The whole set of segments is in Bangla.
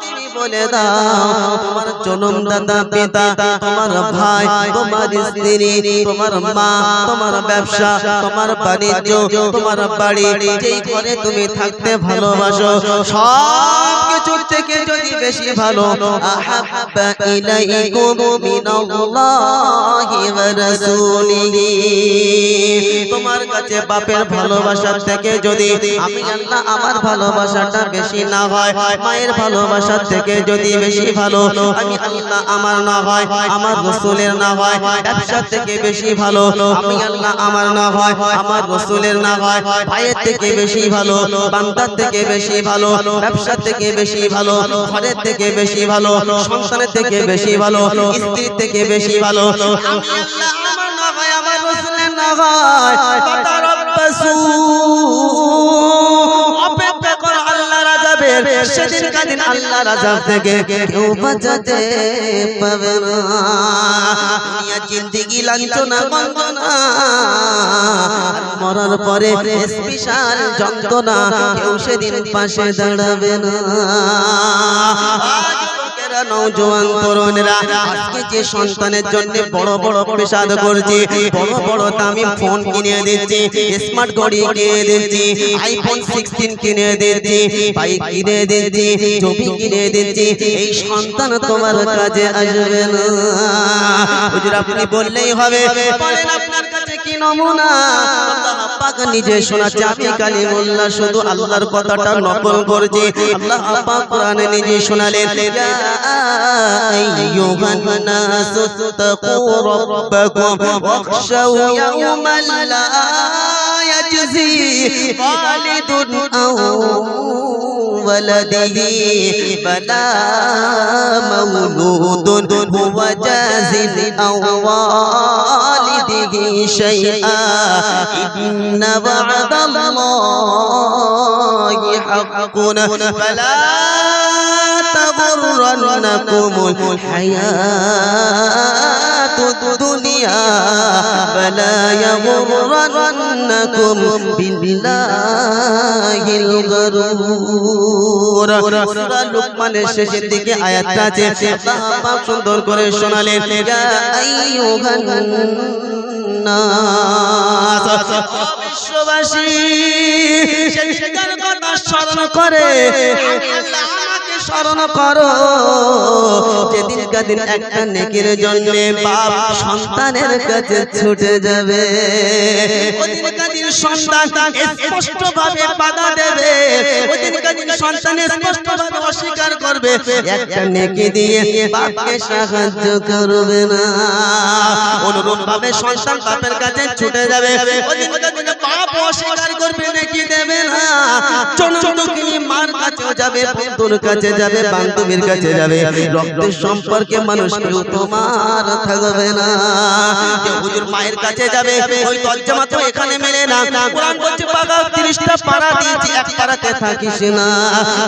তুমি বলে দাও তোমার জন্মদাতা পিতা, তোমার ভাই, তোমার স্ত্রী, তোমার মা, তোমার ব্যবসা, তোমার বাণিজ্য, তোমার বাড়ি, যেই ঘরে তুমি থাকতে ভালোবাসো, সব কিছু থেকে যদি বেশি ভালো আহাব্বা ইলাইকুম মিনাল্লাহি ওয়া রাসূলিহি, তোমার কাছে বাপের ভালোবাসা থেকে যদি আমি আল্লাহ আমার ভালোবাসাটা বেশি না হয়, মায়ের ভালোবাসা থেকে যদি বেশি ভালো আমি আল্লাহ আমার না হয়, আমার রাসূলের না হয়, ব্যবসা থেকে বেশি ভালো আমি আল্লাহ আমার না হয়, আমার রাসূলের না হয়, ভাইয়ের থেকে বেশি ভালো, বান্দার থেকে বেশি ভালো, ব্যবসা থেকে বেশি ভালো, ঘরের থেকে বেশি ভালো, সন্তানের থেকে বেশি ভালো, স্ত্রীর থেকে বেশি ভালো আমি আল্লাহ আমার না হয়, আমার রাসূলের না হয়, তারাব্বাসু অপেক্ষা কর আল্লাহ রাজাবের, সেদিন কাদিন আল্লাহ রাজাব থেকে কেউ বাঁচাতে পাবে না। দুনিয়া জিন্দেগি লাঞ্ছনা বঞ্চনা, মরার পরে স্পেশাল যন্ত্রণা, কেউ সেদিন পাশে দাঁড়াবে না। নওজোয়ান তরুণরা আজকে যে সন্তানের জন্য বড় বড় পেশাদ করছে, বড় বড় দামি ফোন কিনে দিচ্ছে, স্মার্ট ঘড়ি কিনে দিচ্ছে, আইফোন 16 কিনে দিচ্ছে, বাইক কিনে দিচ্ছে, জমি কিনে দিচ্ছে, এই সন্তান তোমার কাছে আসবে না। হুজুর আপনি বললেই হবে, বলেন আপনার কাছে কি নমুনা? আল্লাহ পাক নিজে শোনাচ্ছে, আমি কালিমুল্লাহ শুধু আল্লাহর কথাটা নকল করছি। আল্লাহ পাক কোরআনে নিজে শোনালেন, أيها الناس اتقوا ربكم واخشوا يوما لا يجزي والد عن ولده ولا مولود هو جاز عن والده شيئا إن وعد الله حق فلا تغرنكم الحياة الدنيا ولا يغرنكم بالله الغرور। সূরা লুকমানের শেষের দিকে আয়াতটা আছে, আল্লাহ পাক সুন্দর করে শোনালেন, ইয়া আইয়ুহান নাস, বিশ্ববাসী সেদিনকার কথা স্মরণ করে আল্লাহ স্মরণ করো, যেদিন কাদিন একটা নেকির জন্য বাপ সন্তানের কাছে ছুটে যাবে, ওদিন কাদিন সন্তান স্পষ্ট ভাবে বাধা দেবে, ওদিন কাদিন সন্তান স্পষ্ট ভাবে অস্বীকার করবে, একটা নেকি দিয়ে বাপকে সাহায্য করবে না। অনুরূপ ভাবে সন্তান বাপের কাছে ছুটে যাবে, ওদিন কাদিন বাপ অস্বীকার করবে, নেকি দেবে না। জনমদুখী মার কাছে যাবে, বন্ধুর কাছে যাবে, বান্ধবীর কাছে যাবে, রক্তের সম্পর্কে মানুষ কেউ তোমার থাকবে না। হুজুর মায়ের কাছে যাবে, ওই তর্জমা তো এখানে মেলে না। কোরআন বলছে বাগাও 30টা পারা দিয়েছি, এক পারাতে থাকিস না,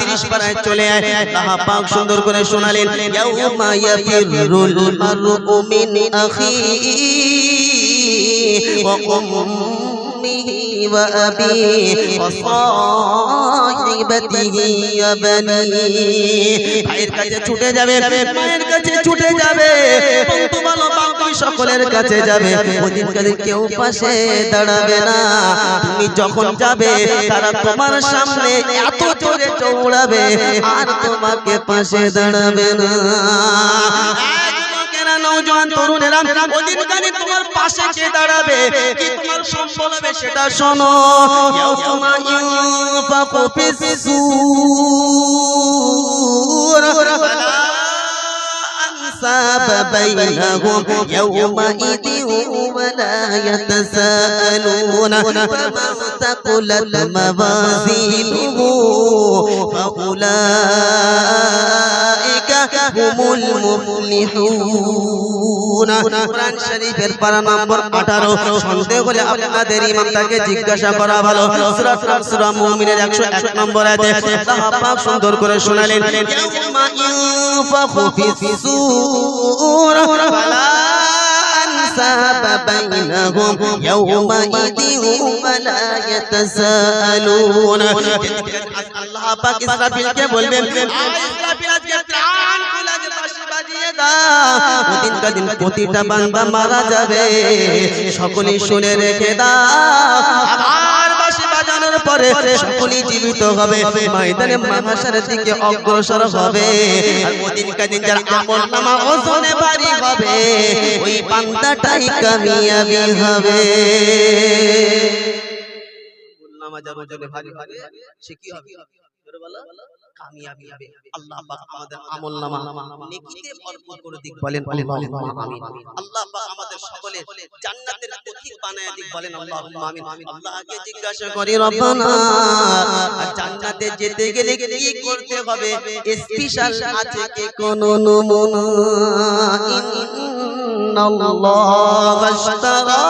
30 পারায় চলে আয়। আল্লাহ পাক সুন্দর করে শোনালেন, ইয়াউমা ইয়াফিরুল মারউ মিন আখিহি ওয়া উম্মিহি ওয়া আবিহি ওয়া সাহিবাতিহি ওয়া বানিহি। ভাইয়ের কাছে ছুটে যাবে, মায়ের কাছে ছুটে যাবে, বন্ধু ভালো বান্ধবী সকলের কাছে যাবে, ওদিন কাদিন কেউ পাশে দাঁড়াবে না। তুমি যখন যাবে তারা তোমার সামনে এত জোরে দৌড়াবে আর তোমাকে পাশে দাঁড়াবে না। নওজোয়ান তরুণেরা ওদিন কাদিন তোমার পাশে কে দাঁড়াবে, কি তোমার সম্বল হবে সেটা শোনো। ইয়াউমা ইউনফাকু ফিস-সূর ফালা আনসাব বাইনাহুম ইয়াউমাইযিন ওয়ালা ইয়াতাসাআলুনা ফামান তাকুলাত মাওয়াজিনুহু ফাউলাইকা হুমুল মুফলিহুন। কোরআন শরীফের পারা নম্বর 18। সন্দেহ হলে আপনাদের ইমামটাকে জিজ্ঞাসা করা ভালো। সূরা মুমিনের 101 নম্বর আয়াতে আল্লাহ পাক সুন্দর করে শোনালেন, ইয়াউমা ইউনফাখু ফিস-সূর ফালা الحساب بينهم يومئذ ولا يتساءلون আল্লাহ পাক ইসরাফিলকে বলবেন ইসরাফিল আজকে প্রাণ খুলে দে বাঁশি বাজিয়ে দাও ওদিন কাদিন প্রতিটা বান্দা মারা যাবে সকলেই শুনে রেখে দাও আবার বাঁশি বাজানোর পরে সকলেই জীবিত হবে ময়দানে মাহশারের দিকে অগ্রসর হবে আর ওদিন কাদিন যার আমলনামা ওজনে ভারী হবে ওই বান্দাটাই কামিয়াবি হবে আমলনামা যার ওজনে ভারী হবে সে কি হবে জোরে বলো কামিয়াবি হবে আল্লাহ পাক আমাদের আমলনামা নেকিতে ভরপুর করে দিক বলেন আল্লাহুম্মা আমিন আল্লাহ পাক আমাদের সকলের জান্নাতের পথিক বানায় দিক বলেন আল্লাহুম্মা আমিন আল্লাহকে জিজ্ঞাসা করি রব্বানা জান্নাতে যেতে গেলে কি করতে হবে স্পেশাল আছে কি কোন নমুনা ইন্নাল্লাহ আশতারা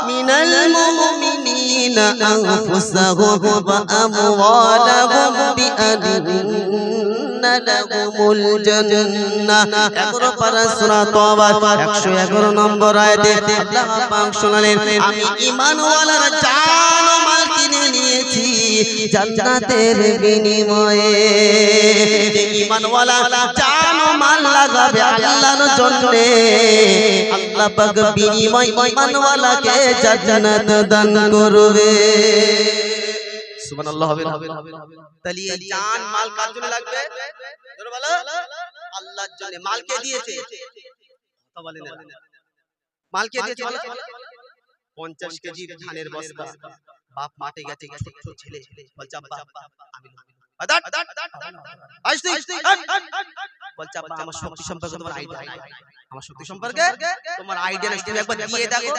মিনাল মুমিনিনা আনফুসাহুম ওয়া আমওয়ালাহুম বিআন্না লাহুমুল জান্নাহ 11 পারা সূরা তওবা 111 নম্বর আয়াতে আল্লাহ পাক শোনালেন আমি ঈমানওয়ালার জান ও মাল কিনে নিয়েছি জান্নাতের বিনিময়ে যে ঈমানওয়ালা জান ও মাল লাগাবে আল্লাহর জন্য আল্লাহ পাক বিনিময় ঈমানওয়ালাকে জান্নাত দান করবে সুবহানাল্লাহ হবে তাহলে এই জান মাল কার জন্য লাগবে জোরে বলো আল্লাহর জন্য মাল কে দিয়েছে কথা বলেন মাল কে দিয়েছে বলো 50 কেজি ধানের বস্তা বাপ মাঠে গেছে ছোট ছেলে বলছে আব্বা আমি বলছে আব্বা আমার শক্তি সম্পর্কে তোমার আইডিয়া নাই আমার শক্তি সম্পর্কে তোমার আইডিয়া নাই তুমি একবার দিয়ে দেখো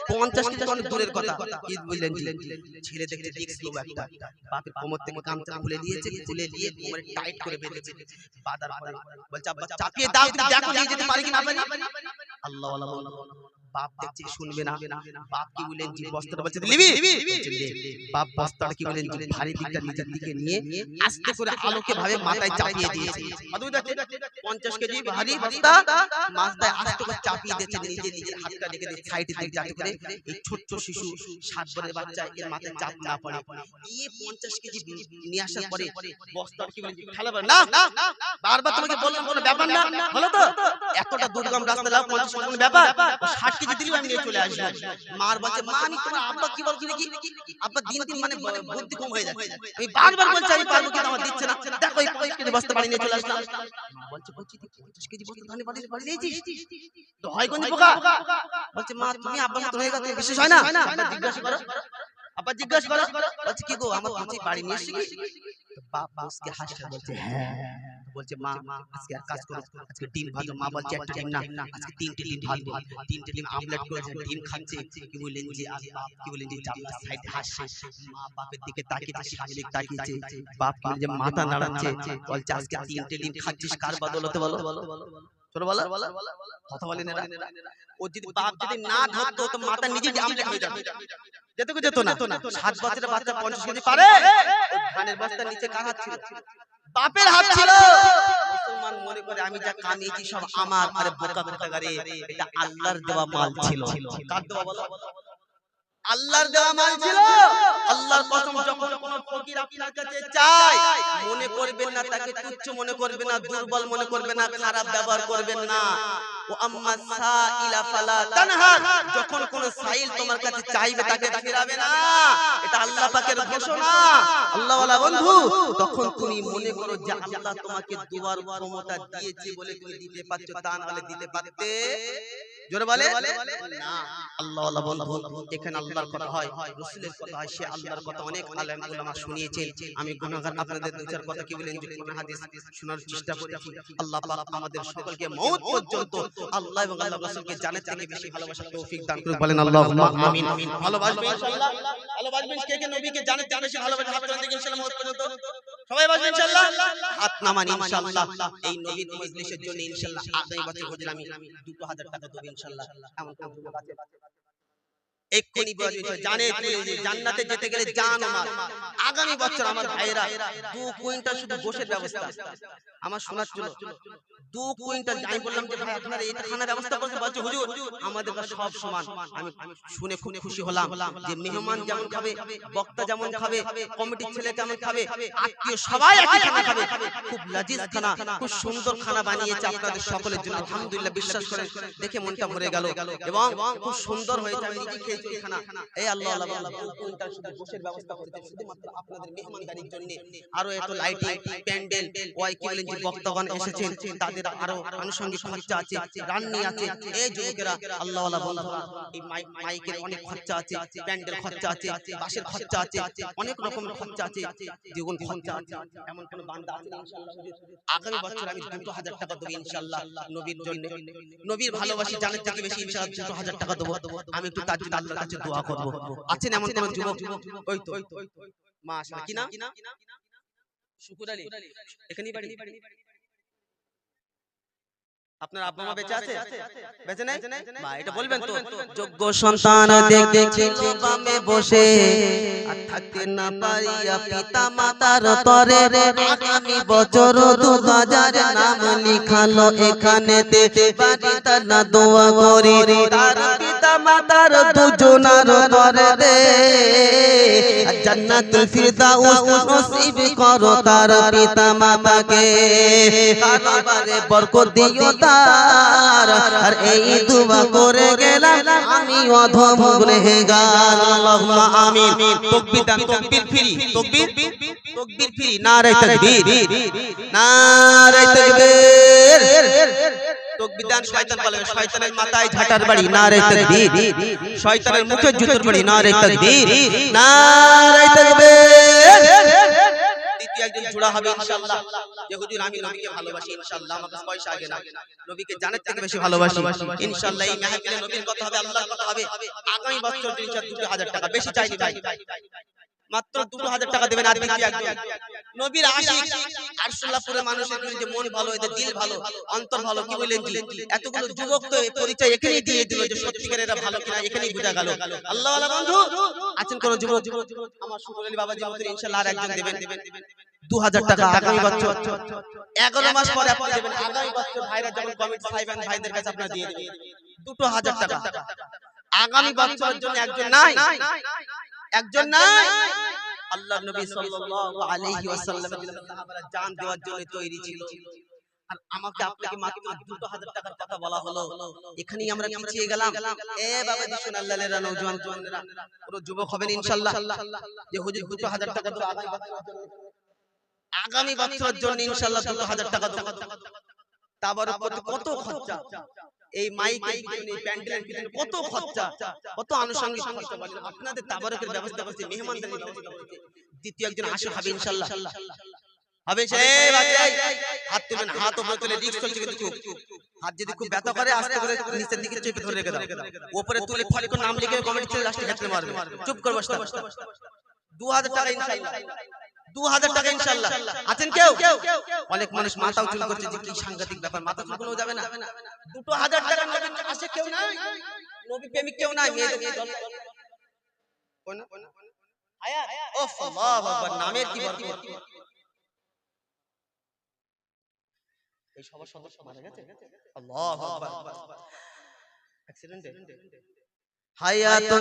50 কেজি অনেক দূরের কথা কি বললেন ছেলে দেখতে রিস্ক লোক একটা বাপের কোমর থেকে গামছা খুলে দিয়েছে খুলে দিয়ে কোমরে টাইট করে বেঁধেছে বাঁধার পরে বলছে আব্বা চাপিয়ে দাও তুমি দেখো নিয়ে যেতে পারি কি না পারি আল্লাহ ওয়ালা বলো বাপ দেখছে শুনবে না বাপ কি বলেন জি বস্তাটা বলছে নিবি বাপ বস্তাটা কি বলেন জি ভারী দিকটা নিজের দিকে নিয়ে আস্তে করে আলোকে ভাবে মাথায় চাপিয়ে দিয়েছে মাধুরী দেখছে 50 কেজি ভারী বস্তা মাথায় আস্তে করে চাপিয়ে দিয়েছে নিজের হাতটা রেখে দিয়ে সাইডে দিকে যাতে করে এই ছোট শিশু 7 বছরের বাচ্চা এর মাথায় চাপ না পড়ে এই 50 কেজি নিয়ে আসার পরে বস্তাটা কি বলেন জি ফেলাবার না বারবার তোমাকে বললাম কোনো ব্যাপার না হলো তো এতটা দুর্গম রাস্তা লাও 50 কেজি কোনো ব্যাপার 60 কেজি দিলেও আমি নিয়ে চলে আসব মার বলছে মা আমি তোমার আব্বা কি বলছি নাকি আব্বা দিন দিন মানে বুদ্ধি কম হয়ে যাচ্ছে আমি বারবার বলছি আমি পারবো কি আমার দিচ্ছে না দেখো এই 50 কেজি বস্তা বাড়ি নিয়ে চলে আসলাম মা বলছে 50 কেজি বস্তা ধানে বাড়ি নিয়েছিস তো হয় কোন পোকা বলছে মা তুমি আব্বার মত হয়ে গেছো বিশেষ হয় না আব্বা জিজ্ঞাসা করো বলছে কি গো আমার কাছে বাড়ি নিয়ে এসেছি বাপ বসকে হাসছে বলছে হ্যাঁ বলছে মা আজকে আর কাজ করো আজকে ডিম ভাজো মা বলছে একটা ডিম না আজকে 3টে ডিম ভাজবো 3টে ডিম আমলেট করে ডিম খাচ্ছে কি বলেন যে আর বাপ কি বলেন যে জানলা সাইডে হাসছে মা বাপের দিকে তাকিয়েছে সামনে তাকিয়েছে বাপ কি যে মাথা নাড়াচ্ছে বলছে আজকে 3টে ডিম খাচ্ছিস কার বদলতে বলো চলো বলো কথা বলেন এরা ও যদি বাপ যদি না ধরতো তো মাথা নিজে আমলেট হয়ে যেত যেত না 7 বছরের বাচ্চা 50 কেজি পারে ধানের বস্তার নিচে কার হাত ছিল বাপের হাত ছিল মুসলমান মনে করে আমি যা কামিয়েছি সব আমার আরে বোকা কোথাকারে এটা আল্লাহর দেওয়া মাল ছিল কার দেওয়া বলো আল্লাহর দেওয়া মাল ছিল আল্লাহর কসম যখন কোন ফকির আপনার কাছে চায় মনে করবেন না তাকে তুচ্ছ মনে করবেন না দুর্বল মনে করবেন না খারাপ ব্যবহার করবেন না ও আম্মা সাইলা ফালা তানহার যখন কোন সাইল তোমার কাছে চাইবে তাকে ফিরাবে না এটা আল্লাহ পাকের ঘোষণা আল্লাহ ওয়ালা বন্ধু তখন তুমি মনে করো যে আল্লাহ তোমাকে দুয়ার ক্ষমতা দিয়েছে বলে তুমি দিতে পারছো তা না হলে দিতে পারতে জোরে বলে না আল্লাহ ওয়ালা বন্ধু এখানে আল্লাহর কথা হয় রাসূলের কথা হয় সে আল্লাহর কথা অনেক আলেম উলামা শুনিয়েছেন আমি গুনাহগার আপনাদের দুই চার কথা কি বলেন যে কোরআন হাদিস শোনার চেষ্টা করেছি আল্লাহ পাক আমাদের সকলকে মওত পর্যন্ত আল্লাহ এবং আল্লাহর রাসূলকে জানার থেকে বেশি ভালোবাসার তৌফিক দান করুন বলেন আল্লাহুম্মা আমিন ভালোবাসবেন ইনশাআল্লাহ ভালোবাসবেন কে কে নবীকে জানার থেকে বেশি ভালোবাসা হাত তুলে ইনশাআল্লাহ মওত পর্যন্ত সবাই বাসবেন ইনশাআল্লাহ হাত নামান ইনশাআল্লাহ এই নবীর মজলিসের জন্য ইনশাআল্লাহ আগামী বছর হুজুর আমি 2000 টাকা দেব ইনশাআল্লাহ এমন কোন যুবক আছে এক্ষুনি জানে যে জান্নাতে যেতে গেলে জান ও মাল। আগামী বছর আমার ভাইরা 2 কুইন্টাল শুধু গোশের ব্যবস্থা আমার শোনাচ্ছিল। 2 কুইন্টাল। আমি বললাম যে ভাই আপনারা এটা খানার ব্যবস্থা করতে বলছে হুজুর আমাদের কাছে সব সমান। আমি শুনে খুব খুশি হলাম যে মেহমান যেমন খাবে, বক্তা যেমন খাবে, কমিটির ছেলে যেমন খাবে, আত্মীয় সবাই একই খানা খাবে। খুব লাজিজ খানা, খুব সুন্দর খানা বানিয়েছে আপনাদের সকলের জন্য। আলহামদুলিল্লাহ, বিশ্বাস করেন দেখে মনটা ভরে গেল এবং খুব সুন্দর হয়েছে। আমি নিজে খেয়েছি এই খানা। এই আল্লাহ আল্লাহ 2 কুইন্টাল শুধু গোশের ব্যবস্থা করেছে শুধুমাত্র আপনাদের মেহমানদারির জন্য। আরো এত লাইটিং, প্যান্ডেল, ওই কি বলেন যে বক্তাগণ এসেছেন তাদের আরো আনুষঙ্গিক খরচা আছে, রান্নি আছে। এই যুবকেরা আল্লাহ আল্লাহ বন্ধুরা, এই মাইকের অনেক খরচা আছে, প্যান্ডেল খরচা আছে, বাসের খরচা আছে, অনেক রকমের খরচা আছে, দ্বিগুণ খরচা আছে। এমন কোন বান্দা আছে ইনশাআল্লাহ হুজুর আগামী বছর আমি 2000 টাকা দেব ইনশাআল্লাহ নবীর জন্য। নবীর ভালোবাসি জানের থেকে বেশি ইনশাআল্লাহ 2000 টাকা দেব। আমি একটু তার জন্য আল্লাহর কাছে দোয়া করব। আছেন এমন কোন যুবক? ওই তো মাশাআল্লাহ। কি নাম? শুকুর আলী। এখানেই বাড়ি? আপনার আব্বা মা বেঁচে আছে? বেঁচে নাই? ভাই এটা বলবেন তো। যোগ্য সন্তান দেখছিল বামে বসে, আর থাকতে না পারিয়া পিতা মাতার তরে, আগামী বছর 2000 নাম লিখালো এখানেতে। বাড়িতে না দোয়া করি তার পিতা মাতার দুজনার তরে দে, জান্নাতুল ফিরদাউস নসিব করো তার পিতা মাতাকে। কারবারে বরকত দিও আর এই দোয়া করে গেলাম আমি অধম গুনাহগার। আল্লাহুম্মা আমিন। তাকবীর দান, তাকবীর ফ্রি, তাকবীর ফ্রি। নারে তাকবীর, নারে তাকবীর। তাকবীর দান শয়তান পালাবে, শয়তানের মাথায় ঝাঁটার বাড়ি। নারে তাকবীর। শয়তানের মুখে জুতোর বাড়ি। নারে তাকবীর, নারে তাকবীর। দ্বিতীয় একজন জোড়া হবে ইনশাআল্লাহ যে হুজুর আমি নবীকে ভালোবাসি ইনশাআল্লাহ, আমার কাছে পয়সা আগে না, নবীকে জানের থেকে বেশি ভালোবাসি ইনশাআল্লাহ। এই মাহফিলে নবীর কথা হবে, আল্লাহর কথা হবে। আগামী বছর ইনশাআল্লাহ 2000 টাকা বেশি চাইনি ভাই, মাত্র 2000 টাকা দেবেন। আর দ্বিতীয় একজন নবীর আশিক আরশুল্লাহপুরের মানুষের যে মন ভালো, এদের দিল ভালো, অন্তর ভালো। কি বলেন জি? এতগুলো যুবক তো এই পরিচয় এখানেই দিয়ে দিল যে সত্যিকারের এরা ভালো কিনা এখানেই বোঝা গেল। আল্লাহ ওয়ালা বন্ধু আছেন কোন যুবক? আমার শুকুর আলী বাবাজি মতো ইনশাআল্লাহ আর একজন দেবেন 2000 টাকা আগামী বছর। 11 মাস পরে আপনি দেবেন। আগামী বছর ভাইরা যখন কমিটি সাহেবান ভাইদের কাছে আপনারা দিয়ে দেবেন 2000 টাকা। আগামী বছরের জন্য একজন নাই, একজন নাই। আল্লাহর নবী সাল্লাল্লাহু আলাইহি ওয়াসাল্লামের জন্য সাহাবারা জান দেওয়ার জন্য তৈরি ছিল। আর আমাকে আপনাকে মাত্র 2000 টাকার কথা বলা হলো, এখানেই আমরা পিছিয়ে গেলাম। এ বাবা দিশুন আল্লাহর নওজোয়ান জওয়ানরা পুরো যুবক হবেন ইনশাআল্লাহ যে হুজুর 2000 টাকা দেব আগামী বছরের জন্য ইনশাআল্লাহ 2000 টাকা দেব। তাবারক কত খরচা, এই মাইকের পিছনে, প্যান্ডেলের পিছনে কত খরচা, কত আনুষঙ্গিক খরচা। বলেন আপনাদের তাবারকের ব্যবস্থা করতে, মেহমানদারির ব্যবস্থা করতে দ্বিতীয় একজন আসে হবে ইনশাআল্লাহ। হবে সে বাচ্চাই হাত তুলবেন, হাত উপরে তুলে রিস্ক চলছে কিন্তু খুব। হাত যদি খুব ব্যথা করে আস্তে করে নিচের দিকে চেপে ধরে রেখে দাও, উপরে তুলে ফট করে নাম লিখে কমেন্ট ছেড়ে লাস্টে হেঁটে মারবে। চুপ করে বসতে। 2000 টাকা ইনশাআল্লাহ, 2000 টাকা ইনশাআল্লাহ। আছেন কেউ? অনেক মানুষ মাথা উঁচু করছে যে কি সাংঘাতিক ব্যাপার, মাথা চুলকোনো যাবে না। 2000 টাকা নবীর কাছে কেউ নাই, নবী প্রেমিক কেউ নাই। মেয়েদের দল কোন আয়াত ওফ আল্লাহু আকবার, নামের কি বরকত। এই সবার সদস্য মারা গেছে, আল্লাহু আকবার। অ্যাক্সিডেন্টে হায়াত